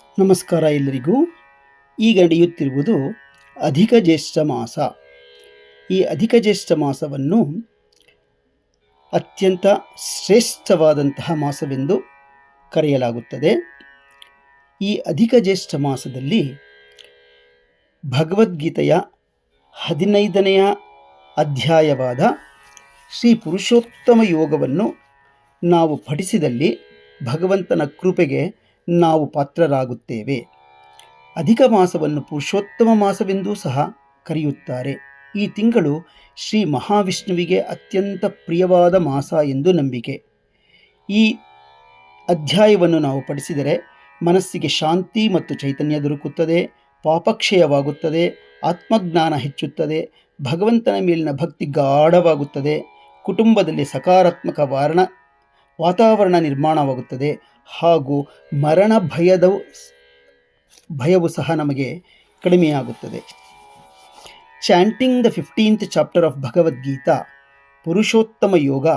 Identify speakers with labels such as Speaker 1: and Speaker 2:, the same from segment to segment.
Speaker 1: ನಮಸ್ಕಾರ ಎಲ್ಲರಿಗೂ. ಈಗ ನಡೆಯುತ್ತಿರುವುದು ಅಧಿಕ ಜ್ಯೇಷ್ಠ ಮಾಸ. ಈ ಅಧಿಕ ಜ್ಯೇಷ್ಠ ಮಾಸವನ್ನು ಅತ್ಯಂತ ಶ್ರೇಷ್ಠವಾದಂತಹ ಮಾಸವೆಂದು ಕರೆಯಲಾಗುತ್ತದೆ. ಈ ಅಧಿಕ ಜ್ಯೇಷ್ಠ ಮಾಸದಲ್ಲಿ ಭಗವದ್ಗೀತೆಯ 15ನೆಯ ಅಧ್ಯಾಯವಾದ ಶ್ರೀ ಪುರುಷೋತ್ತಮ ಯೋಗವನ್ನು ನಾವು ಪಠಿಸಿದಲ್ಲಿ ಭಗವಂತನ ಕೃಪೆಗೆ ನಾವು ಪಾತ್ರರಾಗುತ್ತೇವೆ. ಅಧಿಕ ಮಾಸವನ್ನು ಪುರುಷೋತ್ತಮ ಮಾಸವೆಂದೂ ಸಹ ಕರೆಯುತ್ತಾರೆ. ಈ ತಿಂಗಳು ಶ್ರೀ ಮಹಾವಿಷ್ಣುವಿಗೆ ಅತ್ಯಂತ ಪ್ರಿಯವಾದ ಮಾಸ ಎಂದು ನಂಬಿಕೆ. ಈ ಅಧ್ಯಾಯವನ್ನು ನಾವು ಪಠಿಸಿದರೆ ಮನಸ್ಸಿಗೆ ಶಾಂತಿ ಮತ್ತು ಚೈತನ್ಯ ದೊರಕುತ್ತದೆ, ಪಾಪಕ್ಷಯವಾಗುತ್ತದೆ, ಆತ್ಮಜ್ಞಾನ ಹೆಚ್ಚುತ್ತದೆ, ಭಗವಂತನ ಮೇಲಿನ ಭಕ್ತಿ ಗಾಢವಾಗುತ್ತದೆ, ಕುಟುಂಬದಲ್ಲಿ ಸಕಾರಾತ್ಮಕ ವಾತಾವರಣ ನಿರ್ಮಾಣವಾಗುತ್ತದೆ ಹಾಗೂ ಮರಣ ಭಯವು ಸಹ ನಮಗೆ ಕಡಿಮೆಯಾಗುತ್ತದೆ. Chanting the 15th chapter of Bhagavad Gita, Purushottama Yoga,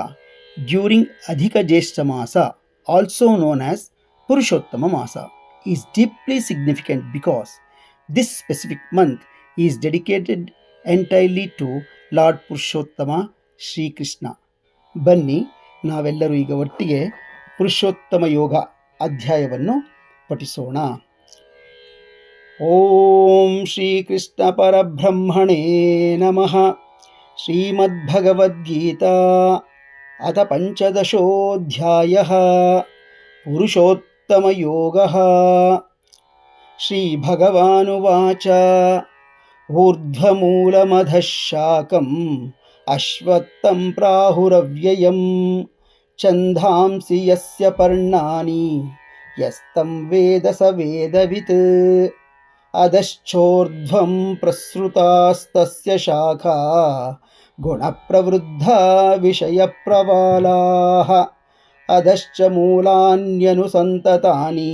Speaker 1: during Adhika Jyeshtha Masa, also known as Purushottama Masa, is deeply significant because this specific month is dedicated entirely to Lord Purushottama Shri Krishna. ಬನ್ನಿ ನಾವೆಲ್ಲರೂ ಈಗ ಒಟ್ಟಿಗೆ ಪುರುಷೋತ್ತಮ ಯೋಗ ಅಧ್ಯಾಯವನ್ನು ಪಠಿಸೋಣ. ಓಂ ಶ್ರೀ ಕೃಷ್ಣ ಪರಬ್ರಹ್ಮಣೇ ನಮಃ. ಶ್ರೀಮದ್ಭಗವದ್ಗೀತಾ ಅಥ ಪಂಚದಶೋಧ್ಯಾಯಃ. ಪುರುಷೋತ್ತಮ ಯೋಗಃ. ಶ್ರೀಭಗವಾನುವಾಚ. ಊರ್ಧ್ವಮೂಲಮಧಃ ಶಾಖಂ ಅಶ್ವತ್ಥಂ ಪ್ರಾಹುರವ್ಯಯಂ ಛಂದಾಂಸಿ ಯಸ್ಯ ಪರ್ಣಾನಿ ಯಸ್ತಂ ವೇದ ಸ ವೇದವಿತ್. ಅಧಶ್ಚೋರ್ಧ್ವಂ ಪ್ರಸೃತಾಸ್ತಸ್ಯ ಶಾಖಾ ಗುಣಪ್ರವೃದ್ಧಾ ವಿಷಯಪ್ರವಾಲಾಃ. ಅಧಶ್ಚ ಮೂಲಾನ್ಯನುಸಂತತಾನಿ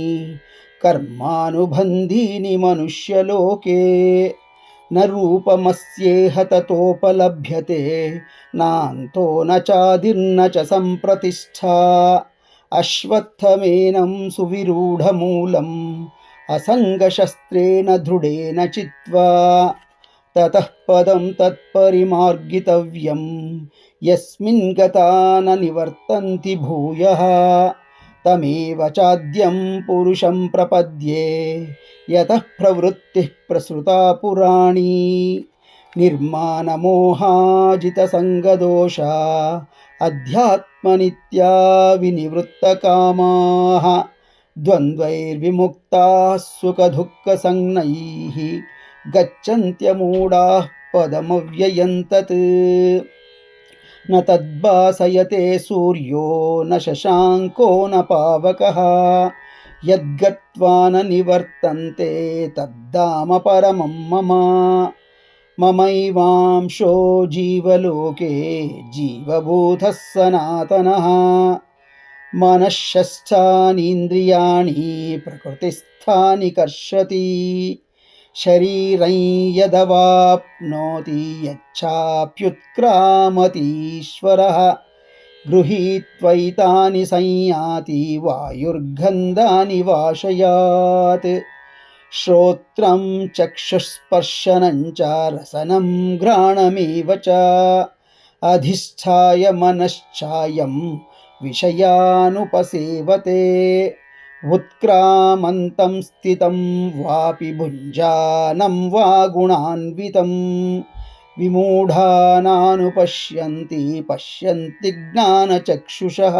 Speaker 1: ಕರ್ಮಾನುಬಂಧೀನಿ ಮನುಷ್ಯಲೋಕೆ. ನ ರೂಪಮಸ್ಯೇಹ ತತೋಪಲಭ್ಯತೆ ನಾಂತೋ ನ ಚಾದಿರ್ನ ಚ ಸಂಪ್ರತಿಷ್ಠಾ. ಅಶ್ವತ್ಥಮೇನಂ ಸುವಿರೂಢಮೂಲಂ ಅಸಂಗಶಸ್ತ್ರೇಣ ದೃಢೇನ ಚಿತ್ವಾ. ತತಃ ಪದಂ ತತ್ಪರಿಮಾರ್ಗಿತವ್ಯಂ ಯಸ್ಮಿನ್ ಗತಾ ನ ನಿವರ್ತಂತಿ ಭೂಯಃ. ತಮೇವ ಚಾದ್ಯಂ ಪುರುಷಂ ಪ್ರಪದ್ಯೆ ಯತಃ ಪ್ರವೃತ್ತಿಃ ಪ್ರಸೃತಾ ಪುರಾಣಿ. ನಿರ್ಮಾನಮೋಹಾಜಿತಸಂಗದೋಷ ಅಧ್ಯಾತ್ಮನಿತ್ಯಾ ವಿನಿವೃತ್ತಕಾಮಾಃ. ದ್ವಂದ್ವೈರ್ವಿಮುಕ್ತಾಃ ಸುಖದುಃಖಸಂಜ್ಞೈಃ ಗಚ್ಚನ್ತ್ಯಮೂಢಾಃ ಪದಮವ್ಯಯಂ ತತ್. ನ ತದ್ಭಾಸಯತೆ ಸೂರ್ಯೋ ನ ಶಶಾಂಕೋ ನ ಪಾವಕಃ. ಯದ್ಗತ್ವಾ ನ ನಿವರ್ತಂತೆ ತದ್ಧಾಮ ಪರಮಂ ಮಮ. ಮಮೈವಾಂಶೋ ಜೀವಲೋಕೆ ಜೀವಭೂತಃ ಸನಾತನಃ. ಮನಃಷಷ್ಠಾನೀಂದ್ರಿಯಾಣಿ ಪ್ರಕೃತಿಸ್ಥಾನಿ ಕರ್ಷತಿ. ಶರೀರಂ ಯದವಾಪ್ನೋತಿ ಯಚ್ಚಾಪ್ಯುತ್ಕ್ರಾಮತೀಶ್ವರಃ. ಗೃಹೀತ್ವೈತಾನಿ ಸಂಯಾತಿ ವಾಯುರ್ಗಂಧಾನಿ ವಾಶಯಾತ್. ಶ್ರೋತ್ರಂ ಚಕ್ಷುಸ್ಪರ್ಶನಂ ಚ ರಸನಂ ಘ್ರಾಣಮೇವ ಚ. ಅಧಿಷ್ಠಾಯ ಮನಶ್ಚಾಯಂ ವಿಷಯಾನುಪಸೇವತೆ. ಉತ್ಕ್ರಾಮಂತಂ ಸ್ಥಿತಂ ವಾಪಿ ಭುಂಜಾನಂ ವಾ ಗುಣಾನ್ವಿತಂ. ವಿಮೂಢಾನಾನುಪಶ್ಯಂತಿ ಪಶ್ಯಂತಿ ಜ್ಞಾನಚಕ್ಷುಷಃ.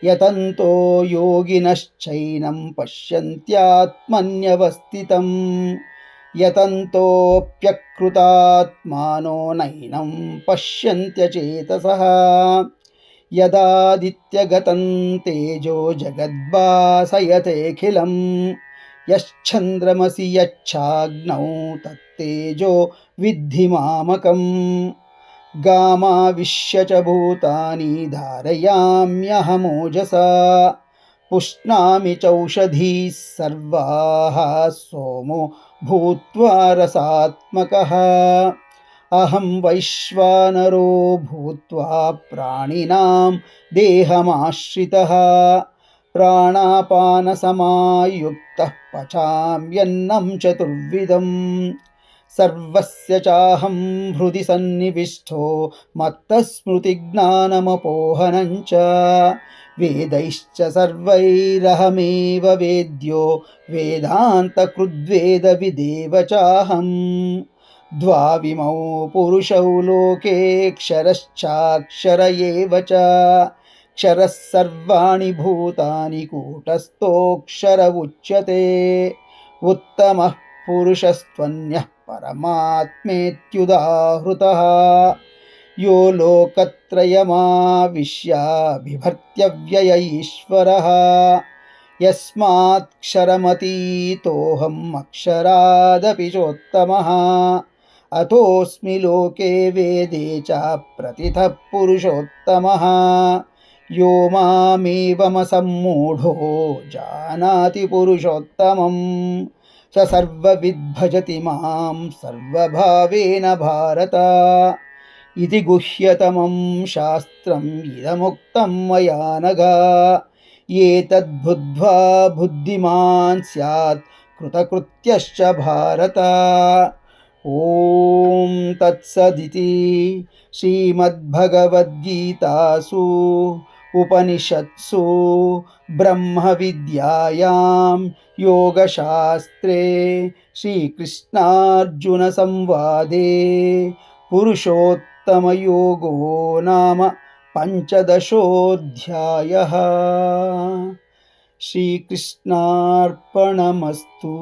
Speaker 1: ಯತಂತೋ ಯೋಗಿನಶ್ಚೈನಂ ಪಶ್ಯಂತ್ಯಾತ್ಮನ್ಯವಸ್ಥಿತಂ. ಯತಂತೋಪ್ಯಕೃತಾತ್ಮಾನೋ ನೈನಂ ಪಶ್ಯಂತ್ಯಚೇತಸಃ. ಯದಾದಿತ್ಯಗತಂ ತೇಜೋ ಜಗದ್ಭಾಸಯತೆಖಿಲಂ. ಯಶ್ಚಂದ್ರಮಸಿ ಯಚ್ಛಾಗ್ನೌ ತತ್ತೇಜೋ ವಿದ್ಧಿ ಮಾಮಕಂ. ಗಾಮಾವಿಶ್ಯ ಚ ಭೂತಾನಿ ಧಾರಯಾಮ್ಯಹಮೋಜಸಾ. ಪುಷ್ಣಾಮಿ ಚೌಷಧೀಃ ಸರ್ವಾಃ ಸೋಮೋ ಭೂತ್ವಾ ರಸಾತ್ಮಕಃ. ಅಹಂ ವೈಶ್ವಾನರೋ ಭೂತ್ವಾ ಪ್ರಾಣಿನಾಂ ದೇಹಮಾಶ್ರಿತಃ. प्राणापानसमायुक्तः पचाम्यन्नं चतुर्विधम् सर्वस्य चाहं हृदि सन्निविष्टो मत्तः स्मृतिज्ञानमपोहनं च वेदैश्च सर्वैरहमेव वेद्यो वेदान्तकृद्वेदविदेव चाहम् द्वाविमौ पुरुषौ लोकेऽक्षरश्चाक्षर एव च क्षरः सर्वाणि भूतानि कूटस्थोऽक्षर उच्यते उत्तमः पुरुषस्त्वन्यः परमात्मेत्युदाहृतः यो लोकत्रयमाविश्य बिभर्त्यव्यय ईश्वरः यस्मात्क्षरमतीतोऽहम् अक्षरादपि चोत्तमः अतोऽस्मि लोके वेदे च प्रतिथः पुरुषोत्तमः यो मामेवमसम्मूढो जानाति पुरुषोत्तमम् स सर्वविद्भजति मां सर्वभावेन भारत इति गुह्यतमं शास्त्रम् इदमुक्तं मया नघ एतद्बुद्ध्वा बुद्धिमान् स्यात् कृतकृत्यश्च भारत ॐ तत्सदिति श्रीमद्भगवद्गीतासु उपनिषत्सु ब्रह्मविद्यायां योगशास्त्रे श्रीकृष्णार्जुनसंवादे पुरुषोत्तमयोगो नाम पञ्चदशोऽध्यायः। श्रीकृष्णार्पणमस्तु।